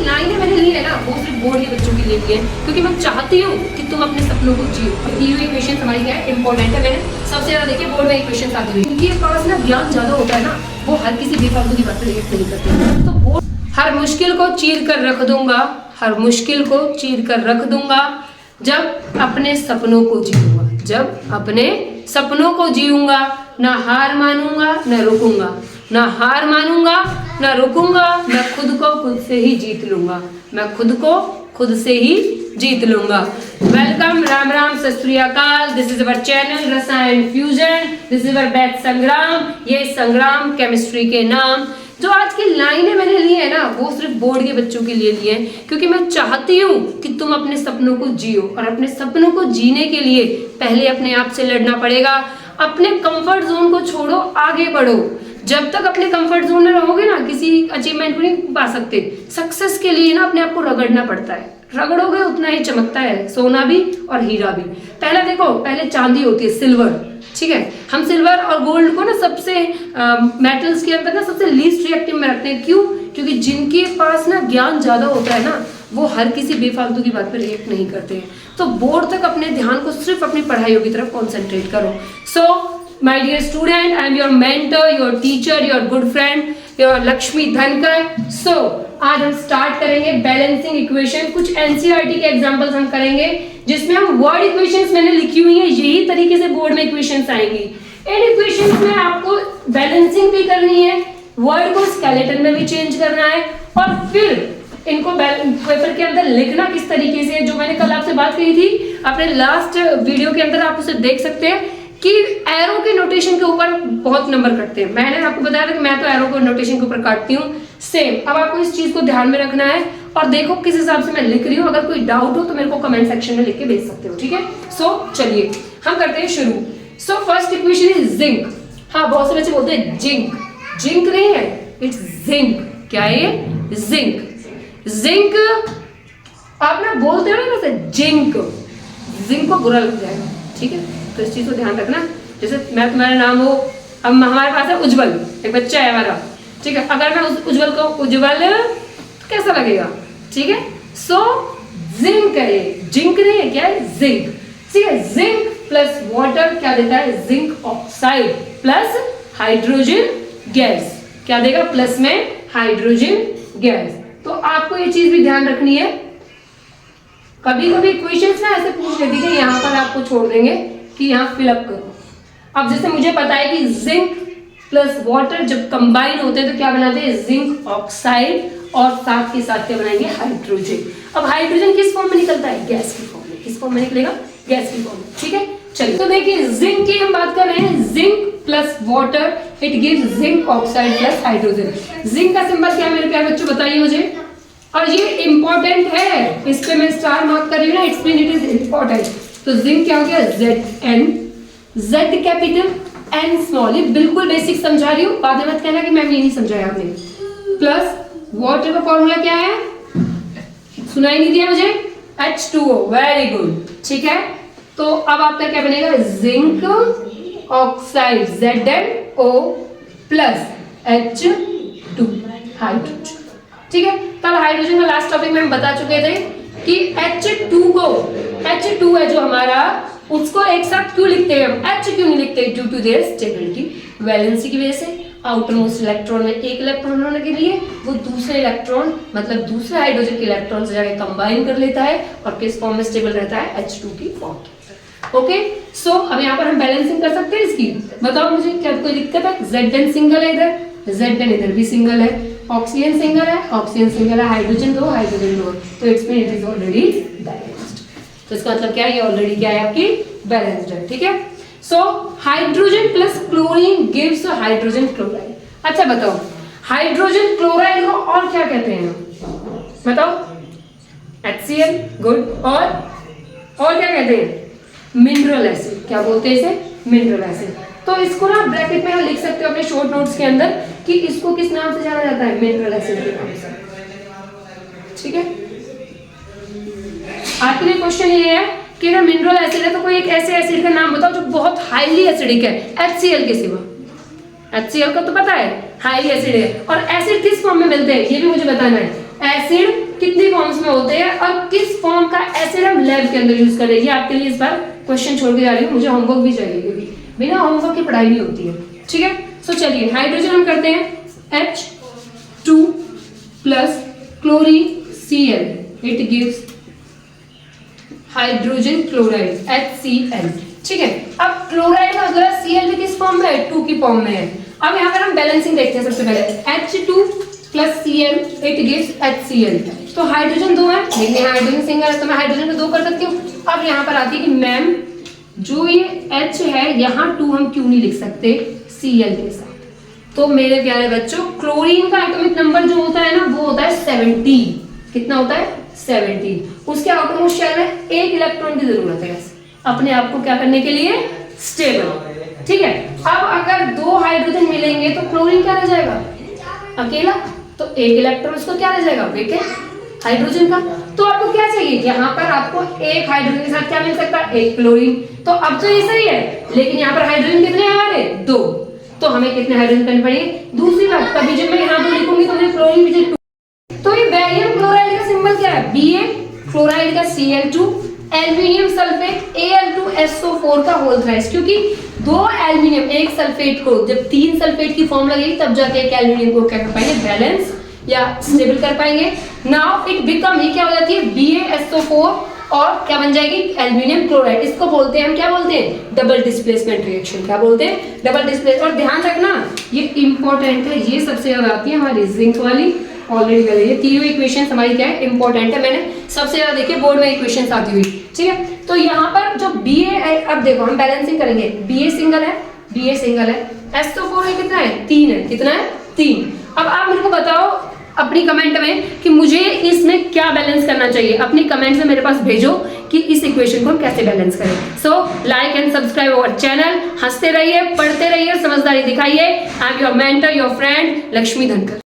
लाइनें मैंने ली है ना वो सिर्फ बोर्ड के बच्चों के लिए ली है, क्योंकि मैं चाहती हूँ कि तुम अपने सपनों को जियो। दी हुई क्वेश्चन हमारी क्या है, इंपॉर्टेंट है। मैंने सबसे ज्यादा देखिए बोर्ड में क्वेश्चन आते हुए, क्योंकि पास ना ज्ञान ज्यादा होता है ना, वो हर किसी बेफालतू की बात पर रिएक्ट नहीं करते। तो बोर्ड हर मुश्किल को चीर कर रख दूंगा, हर मुश्किल को चीर कर रख दूंगा जब अपने सपनों को जीऊंगा, जब अपने सपनों को जीऊंगा। ना हार मानूंगा न रुकूंगा, ना हार मानूंगा न रुकूंगा, मैं खुद को खुद से ही जीत लूंगा, मैं खुद को खुद से ही जीत लूंगा। वेलकम, राम राम, सत श्री अकाल। दिस इज अवर चैनल रसायन fusion, this is our batch संग्राम। ये संग्राम केमिस्ट्री के नाम। जो आज की लाइनें मैंने ली है ना वो सिर्फ बोर्ड के बच्चों के लिए ली है, क्योंकि मैं चाहती हूँ कि तुम अपने सपनों को जियो, और अपने सपनों को जीने के लिए पहले अपने आप से लड़ना पड़ेगा। अपने कंफर्ट जोन को छोड़ो, आगे बढ़ो। जब तक अपने कंफर्ट जोन में रहोगे ना किसी अचीवमेंट को नहीं पा सकते। सक्सेस के लिए ना अपने आप को रगड़ना पड़ता है, रगड़ोगे उतना ही चमकता है सोना भी और हीरा भी। पहले देखो, पहले चांदी होती है, सिल्वर, ठीक है। हम सिल्वर और गोल्ड को ना सबसे मेटल्स के अंदर ना सबसे लीस्ट रिएक्टिव में रखते हैं। क्यों? क्योंकि जिनके पास ना ज्ञान ज्यादा होता है ना वो हर किसी बेफालतू की बात पर रिएक्ट नहीं करते हैं। तो बोर्ड तक अपने ध्यान को सिर्फ अपनी पढ़ाइयों की तरफ कॉन्सेंट्रेट करो। So my dear student, I am your mentor, your teacher, your good friend, your Lakshmi Dhankar. So आज हम स्टार्ट करेंगे बैलेंसिंग इक्वेशन। कुछ एनसीईआरटी के एग्जांपल्स हम करेंगे जिसमें हम वर्ड इक्वेशंस मैंने लिखी हुई है, यही तरीके से बोर्ड में इक्वेशंस आएंगी। इन इक्वेशंस में आपको बैलेंसिंग भी करनी है, वर्ड को स्केलेटन में भी चेंज करना है, और फिर इनको पेपर के अंदर लिखना किस तरीके से, जो मैंने कल आपसे बात कही थी अपने लास्ट वीडियो के अंदर, आप उसे देख सकते हैं कि एरो के नोटेशन के ऊपर बहुत नंबर कटते हैं। मैंने आपको बताया था कि मैं तो एरो को नोटेशन के ऊपर काटती हूँ सेम। अब आपको इस चीज को ध्यान में रखना है और देखो किस हिसाब से मैं लिख रही हूँ। अगर कोई डाउट हो तो मेरे को कमेंट सेक्शन में लिख के भेज सकते हो, ठीक है। सो चलिए हम करते हैं शुरू। So first equation is zinc. हाँ, बहुत से बच्चे बोलते हैं जिंक, जिंक नहीं है, इट्स जिंक। क्या है ये? जिंक। जिंक आप ना बोलते हो ना वैसे जिंक, जिंक को बुरा लग जाएगा, ठीक है। तो इस चीज को ध्यान रखना। जैसे मैं तुम्हारा नाम हो, अब हमारे पास है उज्जवल, एक बच्चा है हमारा, ठीक है। अगर मैं उस उज्जवल को उज्जवल तो कैसा लगेगा, ठीक है। सो जिंक है, जिंक नहीं है, क्या है? जिंक, ठीक है। जिंक प्लस वाटर क्या देता है? Zinc oxide plus hydrogen gas. क्या देगा? प्लस में हाइड्रोजन गैस। तो आपको ये चीज भी ध्यान रखनी है। कभी कभी क्वेश्चंस ना ऐसे पूछ लेती है, यहाँ पर आपको छोड़ देंगे कि यहाँ फिलअप करो। अब जैसे मुझे पता है कि जिंक प्लस वाटर जब कंबाइन होते हैं तो क्या बनाते हैं? जिंक ऑक्साइड, और साथ के साथ क्या बनाएंगे? हाइड्रोजन। अब हाइड्रोजन किस फॉर्म में निकलता है? गैस की फॉर्म में। किस फॉर्म में निकलेगा? गैस की फॉर्म में, ठीक है। चलिए तो देखिए, जिंक की हम बात कर रहे हैं। Zinc plus water it gives zinc oxide plus hydrogen. Zinc का सिंबल क्या है मेरे प्यारे बच्चों, बताइए मुझे। और ये इंपॉर्टेंट है, इस पे मैं स्टार मार्क कर रही हूँ ना, it's mean it is important. तो जिंक क्या हो गया? ZN, Z capital N small. ये बिल्कुल बेसिक समझा रही हूँ, बाद में मत कहना कि मैम ये नहीं समझाया आपने। प्लस वाटर का फॉर्मूला क्या है? सुनाई नहीं दिया मुझे? H2O, वेरी गुड, ठीक है। तो अब आपका क्या बनेगा? Zinc oxide ZnO plus H2 hydrogen, ठीक है। कल हाइड्रोजन का लास्ट टॉपिक में हम बता चुके थे कि H2 को, H2 है जो हमारा, उसको एक साथ क्यों लिखते हैं हम? H क्यों नहीं लिखते? Due to their stability, valency की वजह से। आउटर मोस्ट इलेक्ट्रॉन में एक इलेक्ट्रॉन होने के लिए वो दूसरे इलेक्ट्रॉन मतलब दूसरे हाइड्रोजन के इलेक्ट्रॉन से जाके कंबाइन कर लेता है और किस फॉर्म में स्टेबल रहता है? H2 की फॉर्म। ओके, सो अब यहाँ पर हम बैलेंसिंग कर सकते हैं इसकी। बताओ मुझे, क्या कोई दिक्कत है? Zn सिंगल है इधर, Zn इधर भी सिंगल है, ऑक्सीजन सिंगल है, ऑक्सीजन सिंगल है, हाइड्रोजन दो, हाइड्रोजन दो, तो it's mean it is already balanced. तो इसका मतलब क्या है? ये ऑलरेडी क्या है आपकी? बैलेंस्ड है, ठीक है। So hydrogen plus chlorine gives hydrogen chloride. अच्छा बताओ, हाइड्रोजन क्लोराइड को और क्या कहते हैं? बताओ। HCl, good. और क्या कहते हैं? Mineral acid. क्या बोलते हैं इसे? Mineral acid. तो इसको ना ब्रैकेट में लिख सकते हो अपने शॉर्ट नोट्स के अंदर कि इसको किस नाम से जाना जाता है? मिनरल एसिड के नाम से, ठीक है। आपके लिए क्वेश्चन ये है कि अगर मिनरल एसिड है तो कोई एक ऐसे एसिड का नाम बताओ जो बहुत हाईली एसिडिक है HCl के सिवा। HCl का तो पता है हाईली एसिड है, और एसिड किस फॉर्म में मिलते हैं ये भी मुझे बताना है। एसिड कितनी फॉर्म्स में होते हैं और किस फॉर्म का एसिड हम लैब के अंदर यूज कर रहे हैं। ये आपके लिए इस बार क्वेश्चन छोड़ के जा रही हूँ, मुझे होमवर्क भी चाहिए क्योंकि बिना होमवर्क की पढ़ाई नहीं होती है। ठीक है, सो चलिए हाइड्रोजन हम करते हैं H2 plus chlorine Cl, it gives hydrogen chloride HCl। ठीक है, अब क्लोराइड का मतलब Cl भी किस फॉर्म में है, 2 की फॉर्म में है। अब यहाँ पर हम बैलेंसिंग देखते हैं। सबसे पहले H2 plus Cl, it gives HCl। तो हाइड्रोजन 2 है, लेकिन यहाँ हाइड्रोजन सिंगल है तो मैं हाइड्रोजन को 2 कर सकती हूँ। अब यहाँ पर आती है कि मैम जो ये H है यहाँ 2 हम क्यों नहीं लिख सकते Cl के साथ। तो मेरे प्यारे बच्चों, क्लोरीन का एटॉमिक नंबर जो होता है ना वो होता है 17। कितना होता है, 17। उसके आउटरमोस्ट शेल में 1 इलेक्ट्रॉन की जरूरत है अपने आप को क्या करने के लिए, स्टेबल। ठीक है, अब अगर 2 हाइड्रोजन मिलेंगे तो क्लोरीन क्या रह जाएगा, अकेला। तो 1 इलेक्ट्रॉन उसको क्या रह जाएगा, वेकेंट हाइड्रोजन का। तो आपको क्या चाहिए, यहाँ पर आपको 1 हाइड्रोजन के साथ क्या मिल सकता है, 1 क्लोरीन। तो अब तो ये सही है, लेकिन यहाँ पर हाइड्रोजन कितने हैं हमारे, 2। तो हमें कितने हाइड्रोजन करने पड़ेंगे। दूसरी बात, कभी जब मैं यहाँ 2 लिखूंगी तो मुझे क्लोरीन भी 2। तो ये बैरियम क्लोराइड का सिंबल क्या है, Ba, क्लोराइड का Cl2, एल्युमिनियम सल्फेट Al2SO4 का होल थ्राइस। क्योंकि 2 एल्युमिनियम 1 सल्फेट को जब 3 सल्फेट की फॉर्म लगेगी तब जाके एक एल्युमिनियम को क्या कर पाएंगे, बैलेंस या स्टेबल कर पाएंगे। नाउ इट बिकम, ये क्या हो जाती है, BaSO4 और क्या बन जाएगी, एल्युमिनियम क्लोराइड। इसको बोलते हैं हम, क्या बोलते हैं, डबल डिस्प्लेसमेंट रिएक्शन। क्या बोलते हैं, डबल डिस्प्लेसमेंट। और ध्यान रखना ये इंपॉर्टेंट है, ये सबसे ज्यादा आती है हमारी जिंक वाली, ऑलरेडी कर ये तीनों इक्वेशंस हमारी क्या है, इंपॉर्टेंट है। मैंने सबसे ज्यादा देखिए बोर्ड में इक्वेशंस आती हुई। ठीक है, तो यहाँ पर जो Ba, अब देखो हम बैलेंसिंग करेंगे, Ba सिंगल है, SO4 कितना है, 3 है। कितना है, 3। अब आप मेरे को बताओ अपनी कमेंट में कि मुझे इसमें क्या बैलेंस करना चाहिए। अपनी कमेंट में मेरे पास भेजो कि इस इक्वेशन को हम कैसे बैलेंस करें। So like and subscribe our channel. हंसते रहिए, पढ़ते रहिए, समझदारी दिखाइए। आई am your mentor, your friend Lakshmi धनकर।